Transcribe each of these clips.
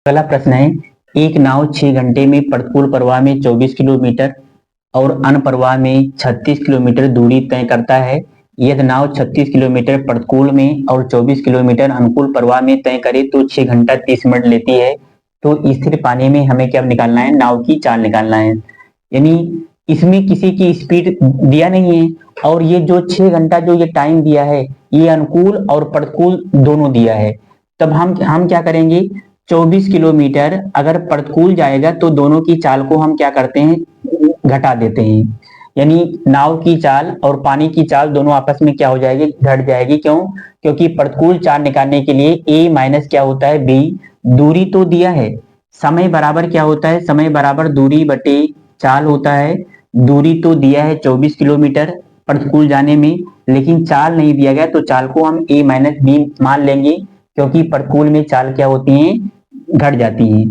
अगला प्रश्न है, एक नाव 6 घंटे में प्रतिकूल प्रवाह में 24 किलोमीटर और अनप्रवाह में 36 किलोमीटर दूरी तय करता है। यदि नाव 36 किलोमीटर प्रतिकूल में और 24 किलोमीटर अनुकूल प्रवाह में तय करे तो 6 घंटा 30 मिनट लेती है। तो स्थिर पानी में हमें क्या निकालना है, नाव की चाल निकालना है। यानी इसमें किसी की स्पीड दिया नहीं है और ये जो 6 घंटा जो ये टाइम दिया है ये अनुकूल और प्रतिकूल दोनों दिया है। तब हम क्या करेंगे, 24 किलोमीटर अगर प्रतिकूल जाएगा तो दोनों की चाल को हम क्या करते हैं, घटा देते हैं। यानी नाव की चाल और पानी की चाल दोनों आपस में क्या हो जाएगी, घट जाएगी। क्यों? क्योंकि प्रतिकूल चाल निकालने के लिए a माइनस क्या होता है, b। दूरी तो दिया है, समय बराबर क्या होता है, समय बराबर दूरी बटे चाल होता है। दूरी तो दिया है 24 किलोमीटर प्रतिकूल जाने में, लेकिन चाल नहीं दिया गया तो चाल को हम a माइनस बी मान लेंगे, क्योंकि प्रतिकूल में चाल क्या होती है, घट जाती है।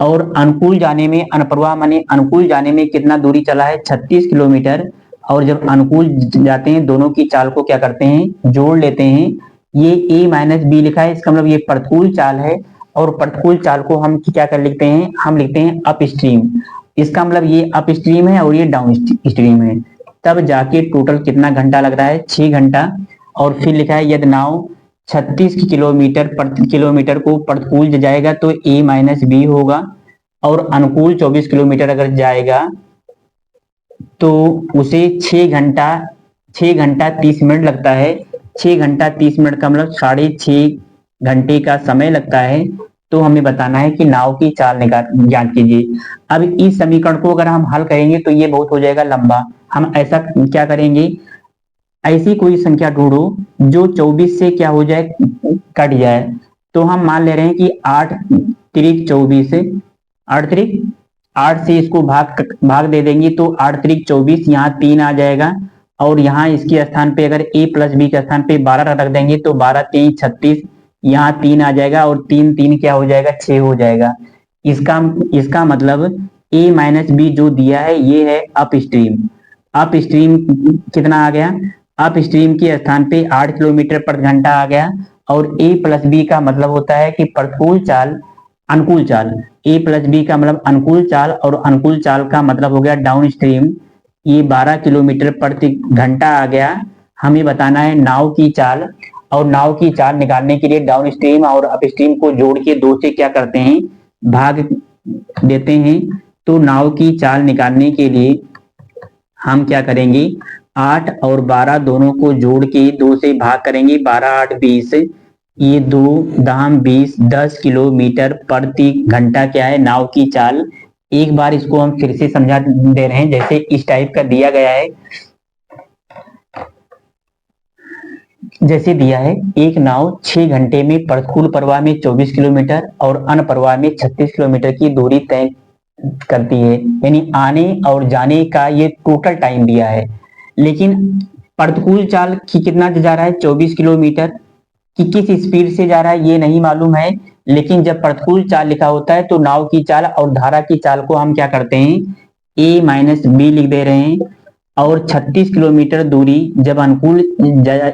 और अनुकूल जाने में, अनप्रवाह माने अनुकूल जाने में कितना दूरी चला है, 36 किलोमीटर। और जब अनुकूल जाते हैं दोनों की चाल को क्या करते हैं, जोड़ लेते हैं। ये a माइनस बी लिखा है, इसका मतलब ये प्रतिकूल चाल है और प्रतिकूल चाल को हम क्या कर लिखते हैं, हम लिखते हैं अप स्ट्रीम। इसका मतलब ये अप स्ट्रीम है और ये डाउन स्ट्रीम है। तब जाके टोटल कितना घंटा लग रहा है, 6 घंटा। और फिर लिखा है यदि नाव 36 किलोमीटर प्रति किलोमीटर को प्रतिकूल जाएगा तो a माइनस बी होगा, और अनुकूल 24 किलोमीटर अगर जाएगा तो उसे 6 घंटा 30 मिनट लगता है। 6 घंटा 30 मिनट का मतलब 6.5 घंटे का समय लगता है। तो हमें बताना है कि नाव की चाल निकाल ज्ञात कीजिए। अब इस समीकरण को अगर हम हल करेंगे तो ये बहुत हो जाएगा लंबा। हम ऐसा क्या करेंगे, ऐसी कोई संख्या ढूंढो जो 24 से क्या हो जाए, कट जाए। तो हम मान ले रहे हैं कि 8 तिरिक 24, 8 तिरिक 8 से इसको भाग दे देंगे तो 8 तिरिक 24, यहाँ 3 आ जाएगा। और यहाँ इसके स्थान पे अगर a प्लस बी के स्थान पे 12 रख देंगे तो 12 3 36, यहाँ 3 आ जाएगा और 3 3 क्या हो जाएगा, 6 हो जाएगा। इसका मतलब a माइनस बी जो दिया है ये है अप स्ट्रीम। अप स्ट्रीम कितना आ गया, अप स्ट्रीम के स्थान पे 8 किलोमीटर प्रति घंटा आ गया। और a प्लस बी का मतलब होता है कि प्रतिकूल चाल अनुकूल चाल, a प्लस बी का मतलब अनुकूल चाल और अनुकूल चाल का मतलब हो गया डाउन स्ट्रीम। ये 12 किलोमीटर प्रति घंटा आ गया। हमें बताना है नाव की चाल, और नाव की चाल निकालने के लिए डाउन स्ट्रीम और अप स्ट्रीम को जोड़ के 2 से क्या करते हैं, भाग देते हैं। तो नाव की चाल निकालने के लिए हम क्या करेंगे, 8 और 12 दोनों को जोड़ के 2 से भाग करेंगे। 12 8 20, ये 2 दाम 20, 10 किलोमीटर प्रति घंटा क्या है, नाव की चाल। एक बार इसको हम फिर से समझा दे रहे हैं, जैसे इस टाइप का दिया गया है। जैसे दिया है, एक नाव 6 घंटे में प्रतिकूल प्रवाह में 24 किलोमीटर और अनप्रवाह में 36 किलोमीटर की दूरी तय करती है। यानी आने और जाने का ये टोटल टाइम दिया है, लेकिन प्रतिकूल चाल की कितना जा रहा है, 24 किलोमीटर कि किस स्पीड से जा रहा है ये नहीं मालूम है। लेकिन जब प्रतिकूल चाल लिखा होता है तो नाव की चाल और धारा की चाल को हम क्या करते हैं, a माइनस बी लिख दे रहे हैं। और 36 किलोमीटर दूरी जब अनुकूल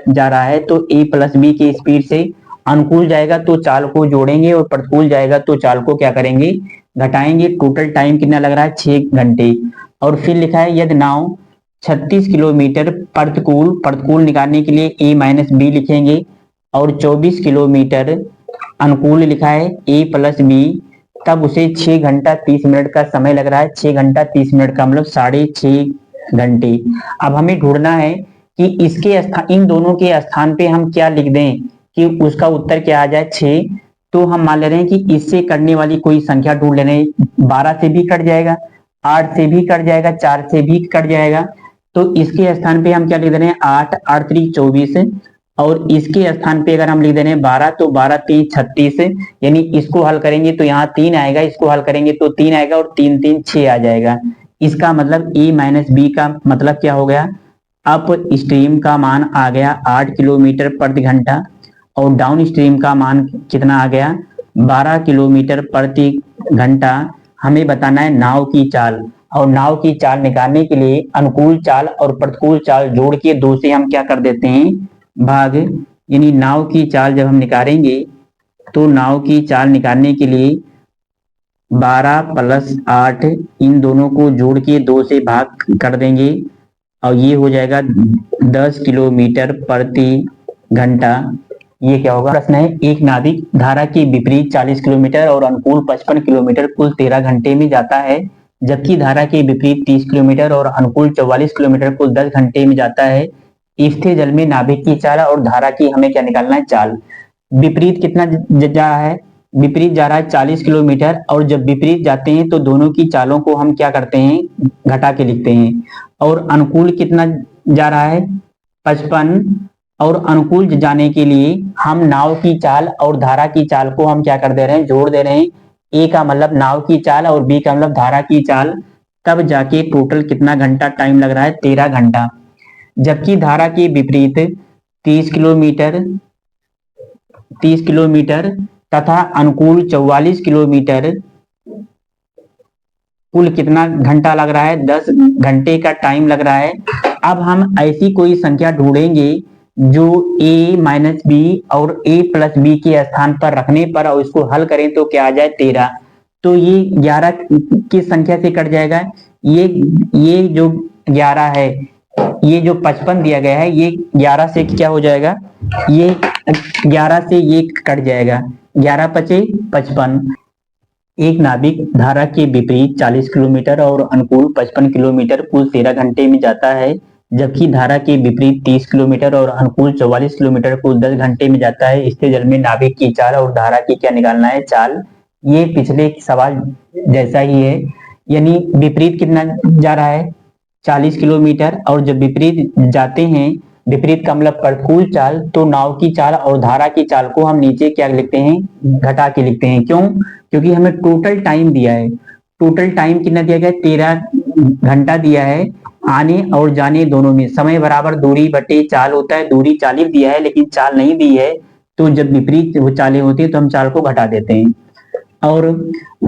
जा रहा है तो a प्लस बी की स्पीड से अनुकूल जाएगा तो चाल को जोड़ेंगे और प्रतिकूल जाएगा तो चाल को क्या करेंगे, घटाएंगे। टोटल टाइम कितना लग रहा है, 6 घंटे। और फिर लिखा है यदि नाव 36 किलोमीटर प्रतिकूल निकालने के लिए a माइनस बी लिखेंगे और 24 किलोमीटर अनुकूल लिखा है a प्लस बी, तब उसे 6 घंटा 30 मिनट का समय लग रहा है। 6 घंटा 30 मिनट का मतलब 6.5 घंटे। अब हमें ढूंढना है कि इन दोनों के स्थान पे हम क्या लिख दें कि उसका उत्तर क्या आ जाए, 6। तो हम मान ले रहे हैं कि इससे कटने वाली कोई संख्या ढूंढ ले रहे हैं। 12 से भी कट जाएगा, 8 से भी कट जाएगा, 4 से भी कट जाएगा। तो इसके स्थान पे हम क्या लिख दे रहे हैं, 8 8 3 24। और इसके स्थान पे अगर हम लिख दे रहे हैं 12 तो 12 3 36। यानी इसको हल करेंगे तो यहाँ 3 आएगा, इसको हल करेंगे तो 3 आएगा और 3 3 6 आ जाएगा। इसका मतलब a माइनस बी का मतलब क्या हो गया, अप स्ट्रीम का मान आ गया 8 किलोमीटर प्रति घंटा और डाउन स्ट्रीम का मान कितना आ गया, 12 किलोमीटर प्रति घंटा। हमें बताना है नाव की चाल, और नाव की चाल निकालने के लिए अनुकूल चाल और प्रतिकूल चाल जोड़ के 2 से हम क्या कर देते हैं, भाग। यानी नाव की चाल जब हम निकालेंगे तो नाव की चाल निकालने के लिए 12 प्लस 8, इन दोनों को जोड़ के 2 से भाग कर देंगे और ये हो जाएगा 10 किलोमीटर प्रति घंटा। ये क्या होगा? प्रश्न है, एक नाविक धारा के विपरीत 40 किलोमीटर और अनुकूल 55 किलोमीटर कुल 13 घंटे में जाता है, जबकि धारा के विपरीत 30 किलोमीटर और अनुकूल 44 किलोमीटर कुल 10 घंटे में जाता है। स्थिर जल में नाभिक की चाल और धारा की हमें क्या निकालना है? चाल। विपरीत कितना जा रहा है? विपरीत जा रहा है 40 किलोमीटर, और जब विपरीत जाते हैं तो दोनों की चालों को हम क्या करते हैं? घटा के लिखते हैं। और अनुकूल कितना जा रहा है? 55। और अनुकूल जाने के लिए हम नाव की चाल और धारा की चाल को हम क्या कर दे रहे हैं? जोड़ दे रहे हैं। ए का मतलब नाव की चाल और बी का मतलब धारा की चाल। तब जाके टोटल कितना घंटा टाइम लग रहा है? 13 घंटा। जबकि धारा के विपरीत 30 किलोमीटर 30 किलोमीटर तथा अनुकूल 44 किलोमीटर कुल कितना घंटा लग रहा है? 10 घंटे का टाइम लग रहा है। अब हम ऐसी कोई संख्या ढूंढेंगे जो a माइनस बी और a प्लस बी के स्थान पर रखने पर और इसको हल करें तो क्या आ जाए? 13। तो ये 11 किस संख्या से कट जाएगा? ये जो 11 है, ये जो 55 दिया गया है, ये 11 से क्या हो जाएगा? ये 11 से ये कट जाएगा। 11 पचे 55। एक नाविक धारा के विपरीत 40 किलोमीटर और अनुकूल 55 किलोमीटर कुल 13 घंटे में जाता है, जबकि धारा के विपरीत 30 किलोमीटर और अनुकूल 44 किलोमीटर कुल 10 घंटे में जाता है। स्थिर जल में नाविक की चाल और धारा की क्या निकालना है? चाल। ये पिछले सवाल जैसा ही है, यानी विपरीत कितना जा रहा है? 40 किलोमीटर, और जब विपरीत जाते हैं, विपरीत का मतलब प्रतिकूल चाल, तो नाव की चाल और धारा की चाल को हम नीचे क्या लिखते हैं? घटा के लिखते हैं। क्यों? क्योंकि हमें टोटल टाइम दिया है। टोटल टाइम कितना दिया गया? 13 घंटा दिया है। आने और जाने दोनों में समय बराबर दूरी बटे चाल होता है। दूरी 40 दिया है लेकिन चाल नहीं दी है, तो जब विपरीत वो चालें होती है तो हम चाल को घटा देते हैं। और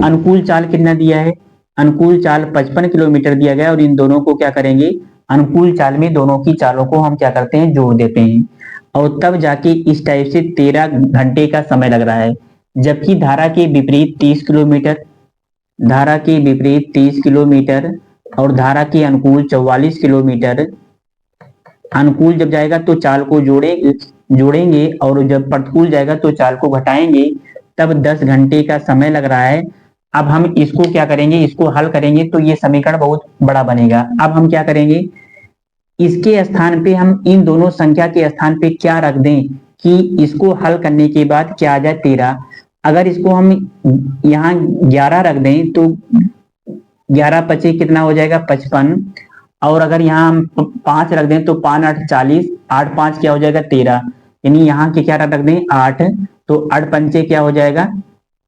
अनुकूल चाल कितना दिया है? अनुकूल चाल 55 किलोमीटर दिया गया, और इन दोनों को क्या करेंगे? अनुकूल चाल में दोनों की चालों को हम क्या करते हैं? जोड़ देते हैं। और तब जाके इस टाइप से 13 घंटे का समय लग रहा है। जबकि धारा के विपरीत 30 किलोमीटर, धारा के विपरीत 30 किलोमीटर और धारा के अनुकूल 44 किलोमीटर, अनुकूल जब जाएगा तो चाल को जोड़ेंगे और जब प्रतिकूल जाएगा तो चाल को घटाएंगे, तब 10 घंटे का समय लग रहा है। अब हम इसको क्या करेंगे? इसको हल करेंगे तो ये समीकरण बहुत बड़ा बनेगा। अब हम क्या करेंगे? इसके स्थान पे हम इन दोनों संख्या के स्थान पे क्या रख दें कि इसको हल करने के बाद क्या आ जाए? 13। अगर इसको हम यहाँ 11 रख दें तो 11 पचे कितना हो जाएगा? 55। और अगर यहाँ हम 5 रख दें तो 5 8 40, 8 5 क्या हो जाएगा? 13। यानी यहाँ के क्या रख दें? 8, तो 8 पंचे क्या हो जाएगा?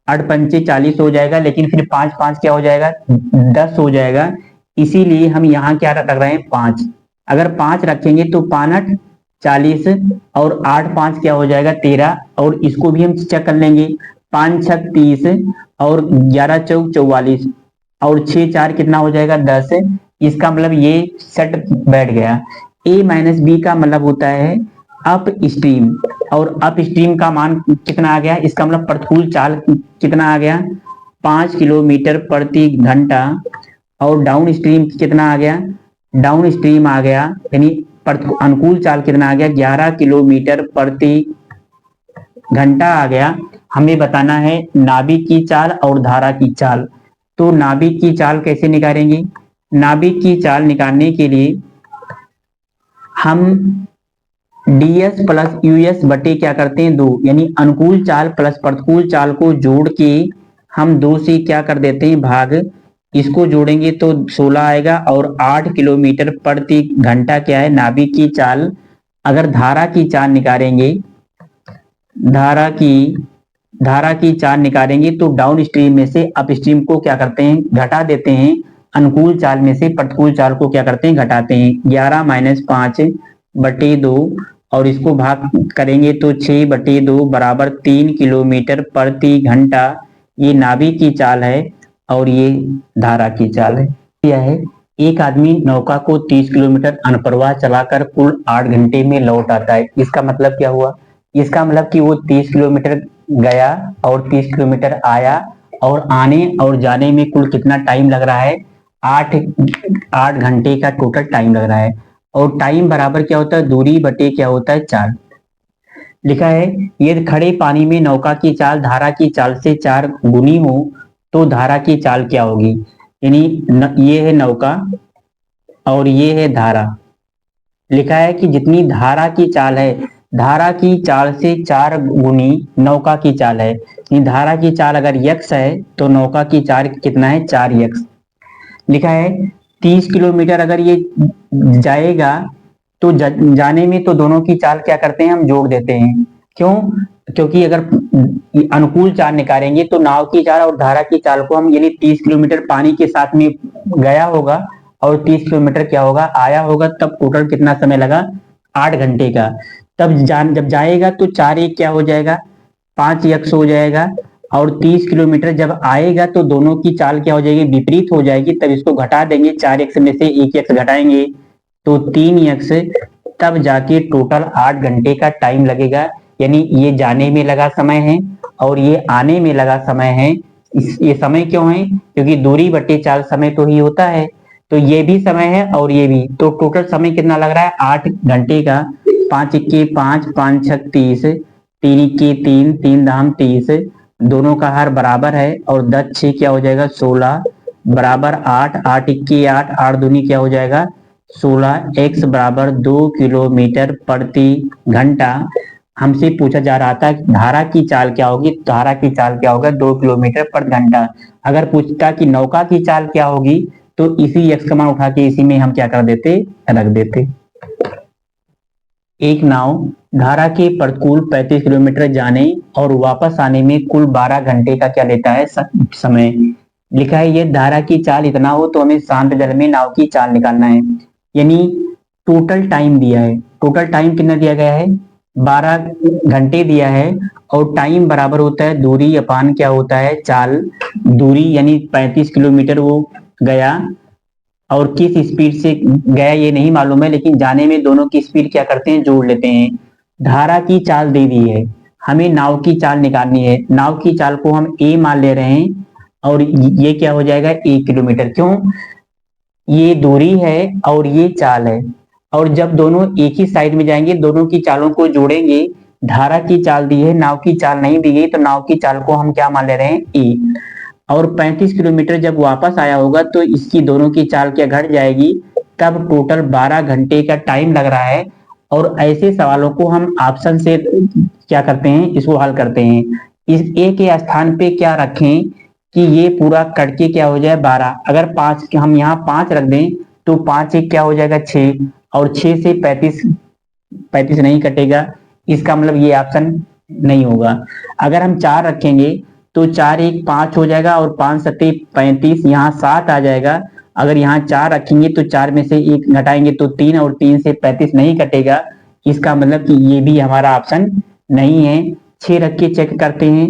8 पंचे 40 हो जाएगा, लेकिन फिर 5 5 क्या हो जाएगा? 10 हो जाएगा। इसीलिए हम यहाँ क्या रख रहे हैं? 5। अगर 5 रखेंगे तो 5 8 40 और 8 5 क्या हो जाएगा? 13। और इसको भी हम चेक कर लेंगे। 5 6 30 और 11 चौक 44 और 6 4 कितना हो जाएगा? 10। इसका मतलब ये सेट बैठ गया। ए माइनस बी का मतलब होता है अप स्ट्रीम, और अप स्ट्रीम का मान कितना आ गया? इसका मतलब प्रतिकूल चाल कितना आ गया? 5 किलोमीटर प्रति घंटा। और डाउन स्ट्रीम कितना आ गया? डाउन स्ट्रीम आ गया, यानी अनुकूल चाल कितना आ गया? 11 किलोमीटर प्रति घंटा आ गया। हमें बताना है नाभिक की चाल और धारा की चाल। तो नाभिक की चाल कैसे निकालेंगे? नाभिक की चाल निकालने के लिए हम ds प्लस यूएस बटे क्या करते हैं? 2, यानी अनुकूल चाल प्लस प्रतिकूल चाल को जोड़ के हम 2 से क्या कर देते हैं? भाग। इसको जोड़ेंगे तो 16 आएगा, और 8 किलोमीटर प्रति घंटा क्या है? नाभिक की चाल। अगर धारा की चाल निकालेंगे, धारा की चाल निकालेंगे तो डाउन स्ट्रीम में से अप स्ट्रीम को क्या करते हैं? घटा देते हैं। अनुकूल चाल में से प्रतिकूल चाल को क्या करते हैं? घटाते हैं। 11 माइनस 5 बटे 2, और इसको भाग करेंगे तो 6 बटे 2 बराबर 3 किलोमीटर प्रति घंटा। ये नाभिक की चाल है और ये धारा की चाल है। यह है, एक आदमी नौका को 30 किलोमीटर अनप्रवाह चलाकर कुल 8 घंटे में लौट आता है। इसका मतलब क्या हुआ? इसका मतलब कि वो 30 किलोमीटर गया और 30 किलोमीटर आया और आने और जाने में कुल कितना टाइम लग रहा है, 8 घंटे का टोटल टाइम लग रहा है। और टाइम बराबर क्या होता है, दूरी बटे क्या होता है, चाल। लिखा है यदि खड़े पानी में नौका की चाल धारा की चाल से 4 गुनी हो तो धारा की चाल क्या होगी। यानी ये है नौका और ये है धारा। लिखा है कि जितनी धारा की चाल है, धारा की चाल से 4 गुनी नौका की चाल है। यानी धारा की चाल अगर यक्स है तो नौका की चाल कितना है, 4 यक्स। लिखा है 30 किलोमीटर अगर ये जाएगा तो जाने में तो दोनों की चाल क्या करते हैं, हम जोड़ देते हैं। क्यों, क्योंकि अगर अनुकूल चाल निकालेंगे तो नाव की चाल और धारा की चाल को हम, यानी 30 किलोमीटर पानी के साथ में गया होगा और 30 किलोमीटर क्या होगा, आया होगा, तब टोटल कितना समय लगा, 8 घंटे का। तब जब जाएगा तो 4 1 क्या हो जाएगा, 5 यक्स हो जाएगा। और 30 किलोमीटर जब आएगा तो दोनों की चाल क्या हो जाएगी, विपरीत हो जाएगी। तब इसको घटा देंगे, 4 यक्स में से 1 यक्स घटाएंगे तो 3 यक्स। तब जाके टोटल 8 घंटे का टाइम लगेगा। यानी ये जाने में लगा समय है और ये आने में लगा समय है। ये समय क्यों है, क्योंकि दूरी बटे चाल समय तो ही होता है। तो ये भी समय है और ये भी, तो टोटल समय कितना लग रहा है, 8 घंटे का। 5 इक्के 5, 5 छक 30, 3 इक्के 3, 3 दाम 30, दोनों का हर बराबर है। और 10 6 क्या हो जाएगा, 16 बराबर 8, 8 इक्के 8, 8 दूनी क्या हो जाएगा, 16। एक्स बराबर 2 किलोमीटर प्रति घंटा। हमसे पूछा जा रहा था धारा की चाल क्या होगी, धारा की चाल क्या होगा, 2 किलोमीटर प्रति घंटा। अगर पूछता कि नौका की चाल क्या होगी तो इसी एक्स का मान उठा के इसी में हम क्या कर देते, रख देते। एक नाव धारा के प्रतिकूल 35 किलोमीटर जाने और वापस आने में कुल 12 घंटे का क्या लेता है, समय। लिखा है ये धारा की चाल इतना हो तो हमें शांत जल में नाव की चाल निकालना है। यानी टोटल टाइम दिया है, टोटल टाइम कितना दिया गया है, 12 घंटे दिया है। और टाइम बराबर होता है दूरी अपान क्या होता है, चाल। दूरी यानी 35 किलोमीटर वो गया और किस स्पीड से गया ये नहीं मालूम है, लेकिन जाने में दोनों की स्पीड क्या करते हैं, जोड़ लेते हैं। धारा की चाल दे दी है, हमें नाव की चाल निकालनी है। नाव की चाल को हम ए मान ले रहे हैं और ये क्या हो जाएगा, 1 किलोमीटर। क्यों, ये दूरी है और ये चाल है। और जब दोनों एक ही साइड में जाएंगे, दोनों की चालों को जोड़ेंगे। धारा की चाल दी है, नाव की चाल नहीं दी गई, तो नाव की चाल को हम क्या मान ले रहे हैं, ए। और 35 किलोमीटर जब वापस आया होगा तो इसकी दोनों की चाल क्या घट जाएगी। तब टोटल 12 घंटे का टाइम लग रहा है। और ऐसे सवालों को हम ऑप्शन से क्या करते हैं, इसको हल करते हैं। इस ए के स्थान पे क्या रखें कि ये पूरा कट के क्या हो जाए, 12। अगर 5 हम यहाँ 5 रख दें तो 5 1 क्या हो जाएगा, 6। और 6 से 35, 35 नहीं कटेगा, इसका मतलब ये ऑप्शन नहीं होगा। अगर हम 4 रखेंगे तो 4 1 5 हो जाएगा और 5 7 35, यहाँ 7 आ जाएगा। अगर यहाँ 4 रखेंगे तो 4 में से 1 घटाएंगे तो 3, और 3 से 35 नहीं कटेगा। इसका मतलब कि ये भी हमारा ऑप्शन नहीं है। 6 रख के चेक करते हैं,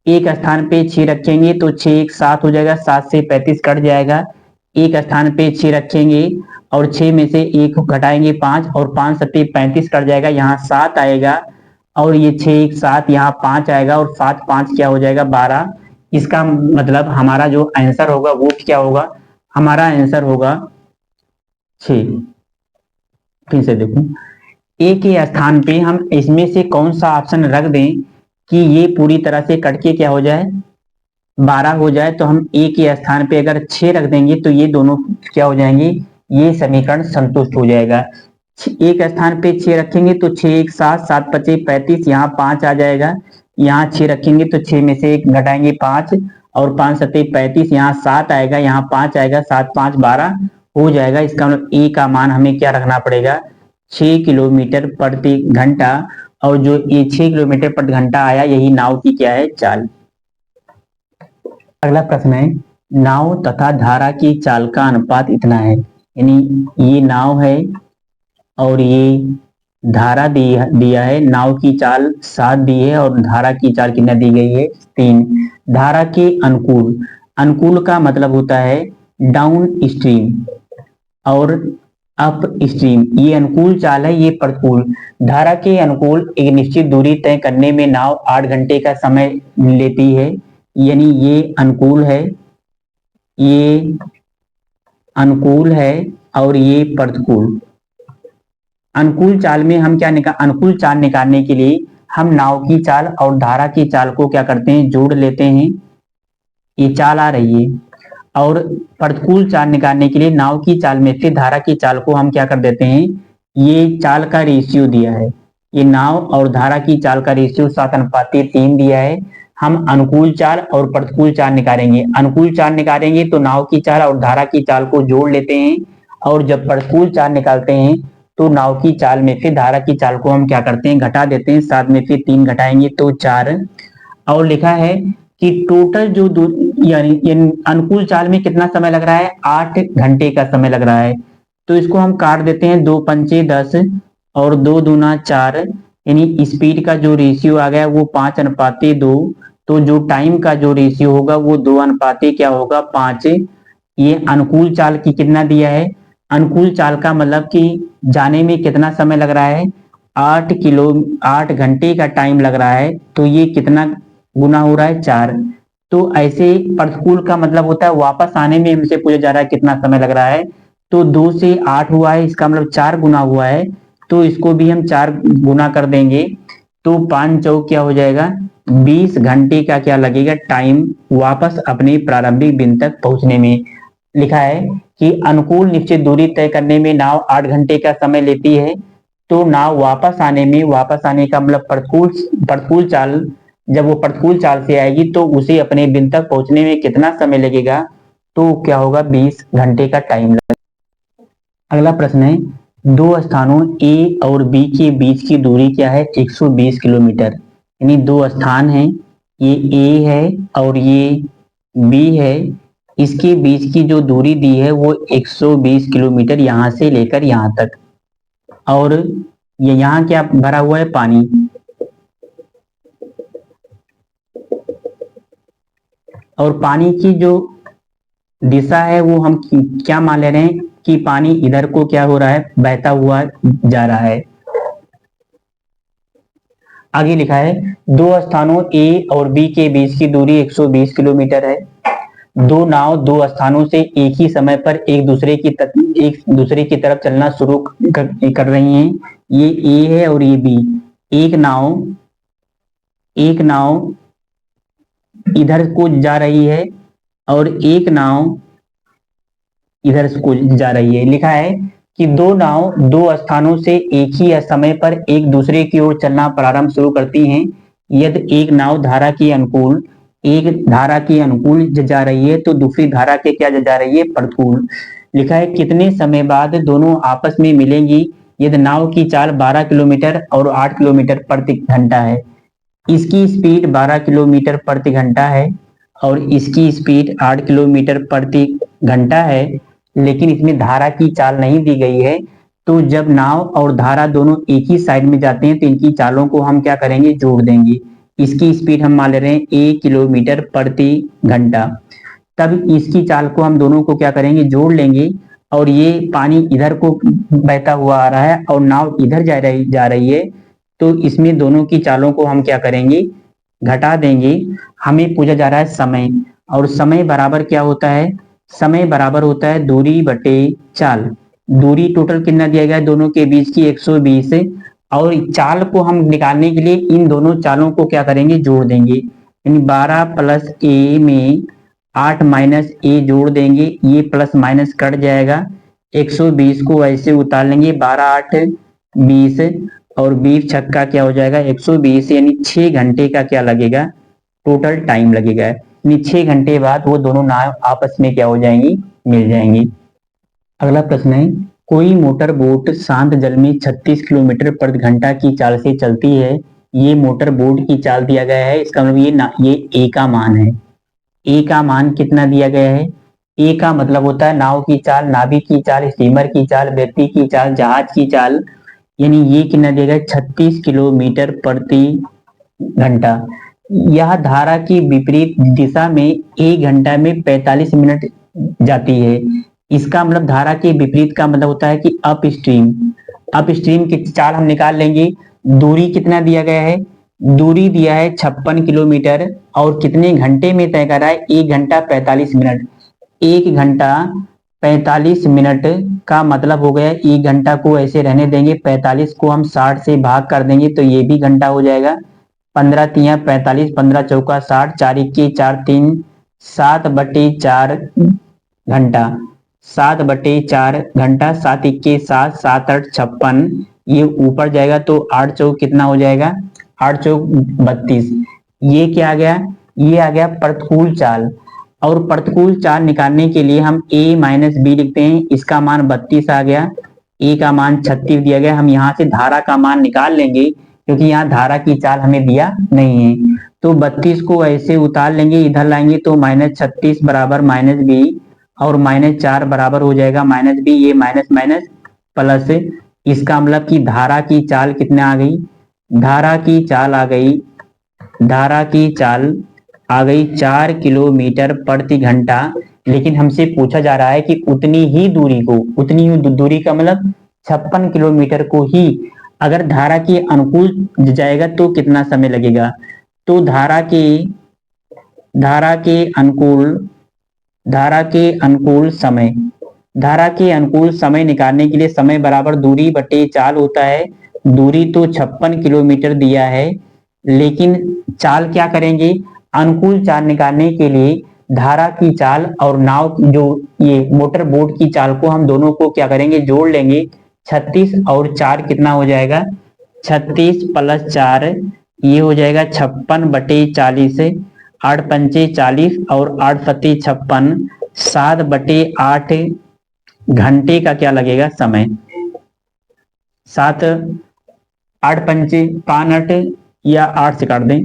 एक स्थान पे 6 रखेंगे तो 6 1 7 हो जाएगा, 7 से 35 कट जाएगा। एक स्थान पे 6 रखेंगे और 6 में से 1 घटाएंगे 5, और 5 7 35 कट जाएगा, यहाँ 7 आएगा। और ये 6 1 7, यहाँ 5 आएगा और 7 5 क्या हो जाएगा, 12। इसका मतलब हमारा जो आंसर होगा वो क्या होगा, हमारा आंसर होगा 6। फिर से देखो, ए के स्थान पे हम इसमें से कौन सा ऑप्शन रख दें कि ये पूरी तरह से कट के क्या हो जाए, 12 हो जाए। तो हम ए के स्थान पे अगर 6 रख देंगे तो ये दोनों क्या हो जाएंगे, ये समीकरण संतुष्ट हो जाएगा। एक स्थान पे 6 रखेंगे तो 6 1 7, 7 5 35, यहाँ 5 आ जाएगा। यहाँ 6 रखेंगे तो 6 में से 1 घटाएंगे 5, और 5 7 35, यहाँ 7 आएगा, यहाँ 5 आएगा, 7 5 12 हो जाएगा। इसका मतलब ए का मान हमें क्या रखना पड़ेगा, 6 किलोमीटर प्रति घंटा। और जो ये 6 किलोमीटर प्रति घंटा आया, यही नाव की क्या है, चाल। अगला प्रश्न है, नाव तथा धारा की चाल का अनुपात इतना है। यानी ये नाव है और ये धारा दिया है। नाव की चाल 7 दी है और धारा की चाल कितना दी गई है, 3। धारा के अनुकूल, अनुकूल का मतलब होता है डाउन स्ट्रीम और अप स्ट्रीम। ये अनुकूल चाल है, ये प्रतिकूल। धारा के अनुकूल एक निश्चित दूरी तय करने में नाव 8 घंटे का समय लेती है। यानी ये अनुकूल है और ये प्रतिकूल। अनुकूल चाल में हम अनुकूल चाल निकालने के लिए हम नाव की चाल और धारा की चाल को क्या करते हैं, जोड़ लेते हैं। ये चाल आ रही है। और प्रतिकूल चाल निकालने के लिए नाव की चाल में से धारा की चाल को हम क्या कर देते हैं, ये चाल का रेशियो दिया है, ये नाव और धारा की चाल का रेशियो 7:3 दिया है। हम अनुकूल चाल और प्रतिकूल चाल निकालेंगे। अनुकूल चाल निकालेंगे तो नाव की चाल और धारा की चाल को जोड़ लेते हैं, और जब प्रतिकूल चाल निकालते हैं तो नाव की चाल में से धारा की चाल को हम क्या करते हैं, घटा देते हैं। 7 में से 3 घटाएंगे तो 4। और लिखा है कि टोटल जो यानी अनुकूल चाल में कितना समय लग रहा है, 8 घंटे का समय लग रहा है। तो इसको हम काट देते हैं, 2 पंचे 10 और 2 दूना 4, यानी स्पीड का जो रेशियो आ गया वो 5:2। तो जो टाइम का जो रेशियो होगा वो 2 क्या होगा, 5। ये अनुकूल चाल की कितना दिया है, अनुकूल चाल का मतलब कि जाने में कितना समय लग रहा है, 8 घंटे का टाइम लग रहा है। तो ये कितना गुना हो रहा है, 4। तो ऐसे प्रतिकूल का मतलब होता है वापस आने में हमसे पूछा जा रहा है कितना समय लग रहा है। तो 2 से 8 हुआ है, इसका मतलब 4 गुना हुआ है। तो इसको भी हम 4 गुना कर देंगे तो 5 चौक क्या हो जाएगा, 20 घंटे का क्या लगेगा टाइम वापस अपने प्रारंभिक बिंदु तक पहुंचने में। लिखा है कि अनुकूल निश्चित दूरी तय करने में नाव 8 घंटे का समय लेती है। तो नाव वापस आने का मतलब प्रतिकूल चाल, जब वो प्रतिकूल चाल से आएगी तो उसे अपने बिंदु तक पहुंचने में कितना समय लगेगा, तो क्या होगा, 20 घंटे का टाइम लगेगा। अगला प्रश्न है, दो स्थानों ए और बी के बीच की दूरी क्या है, 120 किलोमीटर। यानी दो स्थान हैं, ये ए है और ये बी है, इसके बीच की जो दूरी दी है वो 120 किलोमीटर यहां से लेकर यहां तक। और ये यहाँ क्या भरा हुआ है, पानी। और पानी की जो दिशा है वो हम क्या मान ले रहे हैं कि पानी इधर को क्या हो रहा है, बहता हुआ जा रहा है। आगे लिखा है, दो स्थानों ए और बी के बीच की दूरी 120 किलोमीटर है। दो नाव दो स्थानों से एक ही समय पर एक दूसरे की तरफ चलना शुरू कर रही हैं। ये ए है और ये बी। एक नाव इधर को जा रही है और एक नाव इधर को जा रही है। लिखा है कि दो नाव दो स्थानों से एक ही समय पर एक दूसरे की ओर चलना प्रारंभ शुरू करती हैं। यदि एक नाव धारा के अनुकूल जा रही है तो दूसरी धारा के क्या जा रही है, प्रतिकूल। लिखा है कितने समय बाद दोनों आपस में मिलेंगी यदि नाव की चाल 12 किलोमीटर और 8 किलोमीटर प्रति घंटा है। इसकी स्पीड 12 किलोमीटर प्रति घंटा है और इसकी स्पीड 8 किलोमीटर प्रति घंटा है, लेकिन इसमें धारा की चाल नहीं दी गई है। तो जब नाव और धारा दोनों एक ही साइड में जाते हैं तो इनकी चालों को हम क्या करेंगे, जोड़ देंगे। इसकी स्पीड हम मान ले रहे हैं 1 किलोमीटर प्रति घंटा। तब इसकी चाल को हम दोनों को क्या करेंगे, जोड़ लेंगे। और ये पानी इधर को बहता हुआ आ रहा है और नाव इधर जा रही है। तो इसमें दोनों की चालों को हम क्या करेंगे, घटा देंगे। हमें पूछा जा रहा है समय, और समय बराबर क्या होता है, समय बराबर होता है दूरी बटे चाल। दूरी टोटल कितना दिया गया है दोनों के बीच की, 120। और चाल को हम निकालने के लिए इन दोनों चालों को क्या करेंगे, जोड़ देंगे। यानी 12 प्लस ए में 8 माइनस ए जोड़ देंगे, ये प्लस माइनस कट जाएगा। 120 को ऐसे उतार लेंगे, 12 8 20 और 20 छक्का क्या हो जाएगा, 120। यानी 6 घंटे का क्या लगेगा, टोटल टाइम लगेगा। यानी 6 घंटे बाद वो दोनों नाव आपस में क्या हो जाएंगी, मिल जाएंगी। अगला प्रश्न है, कोई मोटर बोट शांत जल में 36 किलोमीटर प्रति घंटा की चाल से चलती है। ये मोटर बोट की चाल दिया गया है, इसका मतलब ये ए का मान है। ए का मान कितना दिया गया है, ए का मतलब होता है नाव की चाल, नाविक की चाल, स्टीमर की चाल, व्यक्ति की चाल, जहाज की चाल। यानी ये कितना दिया गया, 36 किलोमीटर प्रति घंटा। यह धारा की विपरीत दिशा में 1 घंटा में 45 मिनट जाती है। इसका मतलब धारा के विपरीत का मतलब होता है कि अप स्ट्रीम की चाल हम निकाल लेंगे। दूरी कितना दिया गया है, दूरी दिया है 56 किलोमीटर और कितने घंटे में तय कर रहा है, 1 घंटा 45 मिनट। 1 घंटा 45 मिनट का मतलब हो गया, 1 घंटा को ऐसे रहने देंगे, 45 को हम 60 से भाग कर देंगे तो ये भी घंटा हो जाएगा। 15 × 3 = 45, 15 × 4 = 60, 4 × 1 = 4, 3 7/4 घंटा। 7/4 घंटा, 7 × 1 = 7, 7 × 8 = 56। ये ऊपर जाएगा तो 8 × 4 कितना हो जाएगा, 8 × 4 = 32। ये क्या आ गया, ये आ गया प्रतिकूल चाल। और प्रतिकूल चाल निकालने के लिए हम a - b लिखते हैं। इसका मान 32 आ गया, a का मान 36 दिया गया। हम यहाँ से धारा का मान निकाल लेंगे क्योंकि यहाँ धारा की चाल हमें दिया नहीं है। तो 32 को ऐसे उतार लेंगे, इधर लाएंगे तो -36 बराबर -b और -4 बराबर हो जाएगा -b। ये माइनस माइनस प्लस, इसका मतलब कि धारा की चाल कितने आ गई, धारा की चाल आ गई, धारा की चाल आ गई 4 किलोमीटर प्रति घंटा। लेकिन हमसे पूछा जा रहा है कि उतनी ही दूरी को, उतनी ही दूरी का मतलब 56 किलोमीटर को ही अगर धारा के अनुकूल जाएगा तो कितना समय लगेगा। तो धारा के अनुकूल, धारा के अनुकूल समय, धारा के अनुकूल समय निकालने के लिए समय बराबर दूरी बटे चाल होता है। दूरी तो 56 किलोमीटर दिया है, लेकिन चाल क्या करेंगे, अनुकूल चाल निकालने के लिए धारा की चाल और नाव जो ये मोटर बोट की चाल को हम दोनों को क्या करेंगे, जोड़ लेंगे। 36 और 4 कितना हो जाएगा, 36 + 4 ये हो जाएगा 56/40, 8×5 = 40 और 8×7 = 56, 7/8 घंटे का क्या लगेगा समय। 7 8×5 = 8 या 8 से काट दें,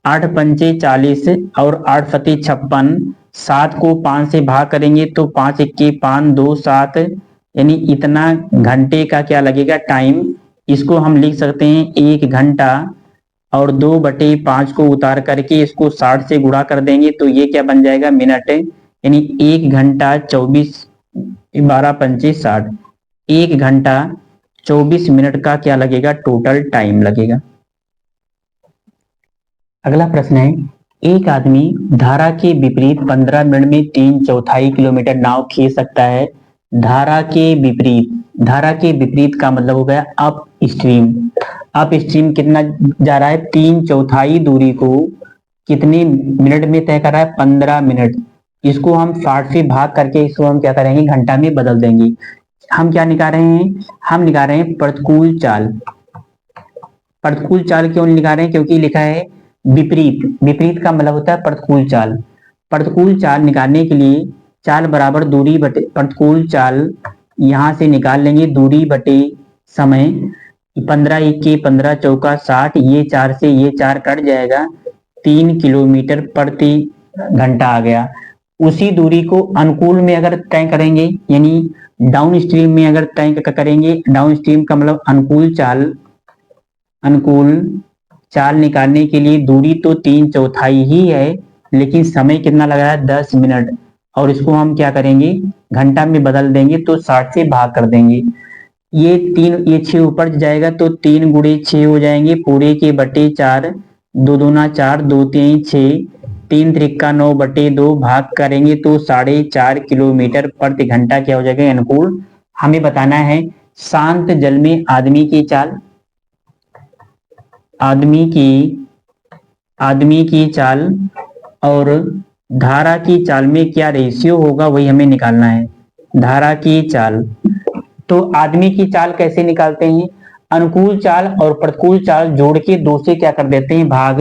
8×5 = 40 और 8×7 = 56। 7 को 5 से भाग करेंगे तो 5 × 1 = 5, 2 × 7 यानी इतना घंटे का क्या लगेगा टाइम। इसको हम लिख सकते हैं 1 घंटा और 2/5 को उतार करके इसको 60 से गुणा कर देंगे तो ये क्या बन जाएगा, मिनट। यानी 1 घंटा 24 12×5 = 60, 1 घंटा 24 मिनट का क्या लगेगा, टोटल टाइम लगेगा। अगला प्रश्न है, एक आदमी धारा के विपरीत 15 मिनट में 3/4 किलोमीटर नाव खींच सकता है। धारा के विपरीत, धारा के विपरीत का मतलब हो गया अप स्ट्रीम। अप स्ट्रीम कितना जा रहा है, 3/4 दूरी को कितने मिनट में तय कर रहा है, 15 मिनट। इसको हम 60 से भाग करके इसको हम क्या करेंगे, घंटा में बदल देंगे। हम क्या निकाल रहे हैं, हम निकाल रहे हैं प्रतिकूल चाल। प्रतिकूल चाल क्यों निकाल रहे हैं, क्योंकि लिखा है विपरीत, विपरीत का मतलब होता है प्रतिकूल चाल। प्रतिकूल चाल निकालने के लिए चाल बराबर दूरी बटे प्रतिकूल चाल, यहां से निकाल लेंगे दूरी बटे समय। 15 × 1 = 15, 4 × 60, ये 4 से ये 4 कट जाएगा, 3 किलोमीटर प्रति घंटा आ गया। उसी दूरी को अनुकूल में अगर तय करेंगे, यानी डाउन स्ट्रीम में अगर तय करेंगे, डाउन स्ट्रीम का मतलब अनुकूल चाल, अनुकूल चाल निकालने के लिए दूरी तो 3/4 ही है, लेकिन समय कितना लग रहा है, 10 मिनट। और इसको हम क्या करेंगे, घंटा में बदल देंगे तो 60 से भाग कर देंगे। ये 6 ऊपर जाएगा तो 3 × 6 हो जाएंगे, पूरे के बटे 4, 2 दूना 4, 2 3 6, 3 त्रिका 9/2 भाग करेंगे तो 4.5 किलोमीटर प्रति घंटा क्या हो जाएगा, अनुकूल। हमें बताना है शांत जल में आदमी की चाल, आदमी की चाल और धारा की चाल में क्या रेशियो होगा, वही हमें निकालना है। धारा की चाल, तो आदमी की चाल कैसे निकालते हैं, अनुकूल चाल और प्रतिकूल चाल जोड़ के 2 से क्या कर देते हैं, भाग।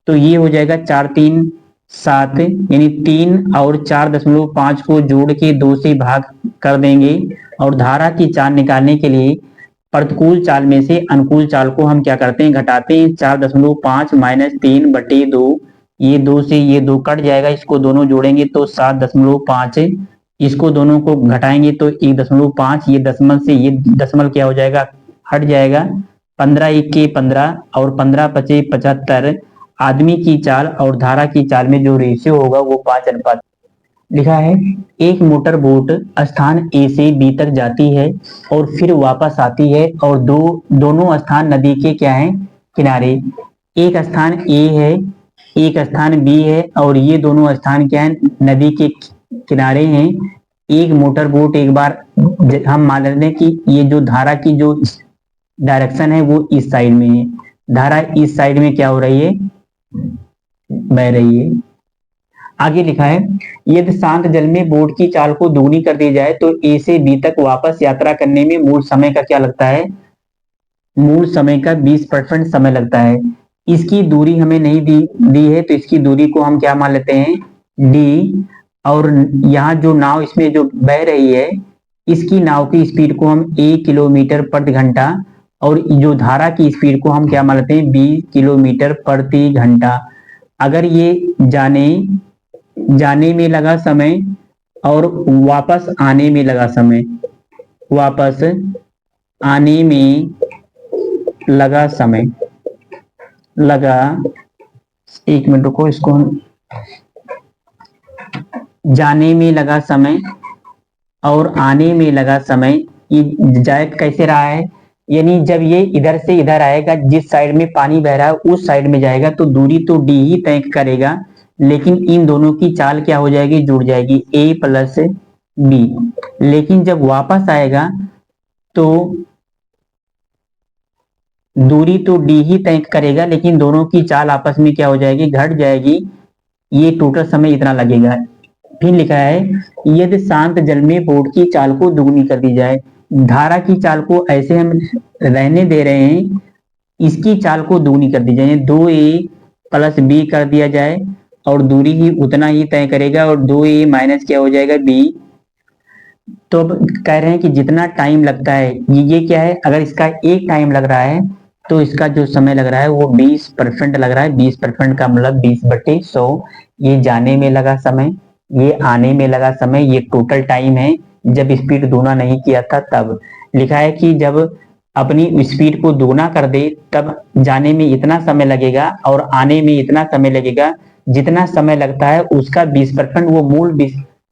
तो ये हो जाएगा 4 × 3 = 7, यानी 3 और 4.5 को जोड़ के 2 से भाग कर देंगे। और धारा की चाल निकालने के लिए प्रतिकूल चाल में से अनुकूल चाल को हम क्या करते हैं, घटाते हैं। 4.5 - 3/2, ये 2 से ये 2 कट जाएगा, इसको दोनों जोड़ेंगे तो 7.5, इसको दोनों को घटाएंगे तो 1.5, ये दशमलव से ये दशमलव क्या हो जाएगा, हट जाएगा। 15 × 1 = 15 और 15×5 = 75। आदमी की चाल और धारा की चाल में जो रेशियो होगा वो 5:1। लिखा है एक मोटर बोट स्थान ए से बी तक जाती है और फिर वापस आती है और दोनों स्थान नदी के क्या हैं, किनारे। एक स्थान ए है, एक स्थान बी है, और ये दोनों स्थान क्या है, नदी के किनारे हैं। एक मोटर बोट एक बार हम मान लेते हैं कि ये जो धारा की जो डायरेक्शन है वो इस साइड में है, धारा इस साइड में क्या हो रही है, बह रही है। आगे लिखा है यदि शांत जल में बोट की चाल को दोगुनी कर दी जाए तो ए से बी तक वापस यात्रा करने में मूल समय का क्या लगता है, मूल समय का 20% समय लगता है। इसकी दूरी हमें नहीं दी है तो इसकी दूरी को हम क्या मान लेते हैं, डी। और यहाँ जो नाव इसमें जो बह रही है इसकी नाव की स्पीड को हम 1 किलोमीटर प्रति घंटा, और जो धारा की स्पीड को हम क्या मान लेते हैं, 20 किलोमीटर प्रति घंटा। अगर ये जाने में लगा समय और वापस आने में लगा समय, वापस आने में लगा समय, एक मिनट रुको, इसको जाने में लगा समय और आने में लगा समय, ये जायद कैसे रहा है, यानी जब ये इधर से इधर आएगा, जिस साइड में पानी बह रहा है उस साइड में जाएगा तो दूरी तो डी ही तय करेगा, लेकिन इन दोनों की चाल क्या हो जाएगी, जुड़ जाएगी, ए प्लस बी। लेकिन जब वापस आएगा तो दूरी तो डी ही तय करेगा, लेकिन दोनों की चाल आपस में क्या हो जाएगी, घट जाएगी, ये टोटल समय इतना लगेगा। फिर लिखा है यदि शांत जल में बोट की चाल को दुगनी कर दी जाए, धारा की चाल को ऐसे हम रहने दे रहे हैं, इसकी चाल को दुगनी कर दी जाए, 2a प्लस बी कर दिया जाए और दूरी ही उतना ही तय करेगा, और 2a माइनस क्या हो जाएगा, b। तो अब कह रहे हैं कि जितना टाइम लगता है, ये क्या है, अगर इसका एक टाइम लग रहा है तो इसका जो समय लग रहा है वो 20% लग रहा है। 20% का मतलब 20/100। ये जाने में लगा समय, ये आने में लगा समय, ये टोटल टाइम है जब स्पीड दोगुना नहीं किया था तब। लिखा है कि जब अपनी स्पीड को दोगुना कर दे तब जाने में इतना समय लगेगा और आने में इतना समय लगेगा, जितना समय लगता है उसका 20% वो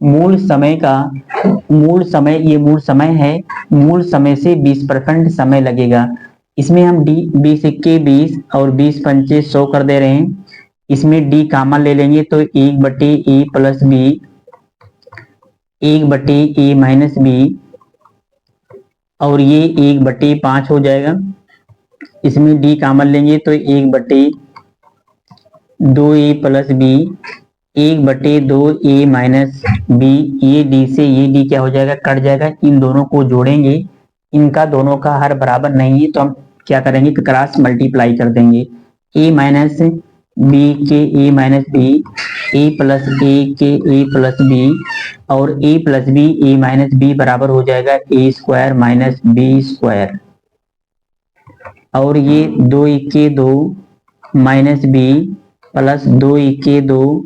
मूल समय का, मूल समय, ये मूल समय है, मूल समय से 20% समय लगेगा। इसमें हम डी 20 इक्के 20 और 20 पंचे 100 कर दे रहे हैं। इसमें डी कॉमन ले लेंगे तो 1/a plus B, 1/a minus B, और ये 1/5 हो जाएगा। इसमें डी कॉमन लेंगे तो 1/2a plus b, 1/2a minus b. ये डी से ये डी क्या हो जाएगा, कट जाएगा। इन दोनों को जोड़ेंगे, इनका दोनों का हर बराबर नहीं है तो हम क्या करेंगे, क्रॉस मल्टीप्लाई कर देंगे, a माइनस बी के a minus b, a plus a के a प्लस बी, और a plus b a minus b बराबर हो जाएगा a square minus b square. और ये 2 इक्के 2 माइनस बी प्लस 2 इक्के 2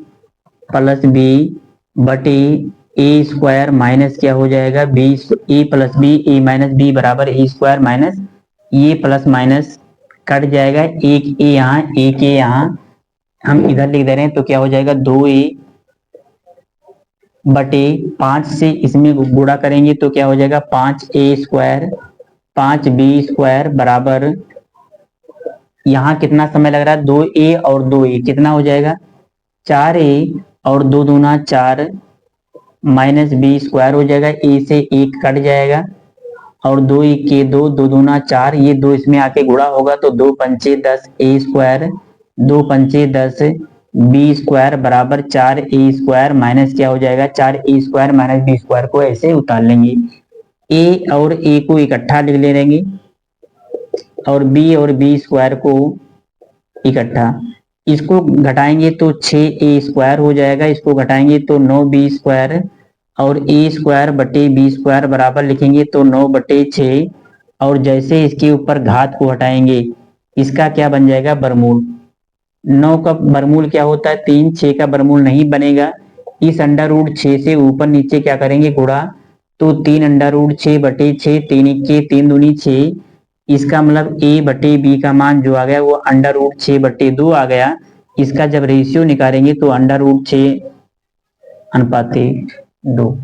प्लस बी बटे ए स्क्वायर माइनस क्या हो जाएगा, बी, ए प्लस बी ए माइनस बी बराबर ए स्क्वायर माइनस, ये प्लस माइनस कट जाएगा, एक ए यहाँ एक ए यहाँ, हम इधर लिख दे रहे हैं तो क्या हो जाएगा, 2a बटे 5 से इसमें गुणा करेंगे तो क्या हो जाएगा, 5a स्क्वायर 5b स्क्वायर बराबर, यहाँ कितना समय लग रहा है, 2a और 2a कितना हो जाएगा, 4a और 2 दूना 4 माइनस बी स्क्वायर हो जाएगा, ए से 1 कट जाएगा, और 2 इक्के 2 2 दूना 4, ये 2 इसमें आके गुणा होगा तो 2 पंचे 10 ए स्क्वायर, 2 पंचे 10 बी स्क्वायर बराबर 4a स्क्वायर माइनस क्या हो जाएगा, 4a square minus b square को ऐसे उतार लेंगे। ए और ए को इकट्ठा लिख ले लेंगे और बी और बी स्क्वायर को इकट्ठा, इसको घटाएंगे तो 6a स्क्वायर हो जाएगा, इसको घटाएंगे तो 9b स्क्वायर, और a स्क्वायर बटे b स्क्वायर बराबर लिखेंगे तो 9/6, और जैसे इसके ऊपर घात को हटाएंगे इसका क्या बन जाएगा, वर्गमूल। 9 का वर्गमूल क्या होता है 3, 6 का वर्गमूल नहीं बनेगा, इस अंडर रूट 6 से ऊपर नीचे क्या करेंगे गुणा, तो 3√6/6, 3 इक्के 3 दूनी 6, इसका मतलब a बटे बी का मान जो आ गया वो अंडर रूट 6/2 आ गया। इसका जब रेशियो निकालेंगे तो अंडर रूट 6 अनुपात 2।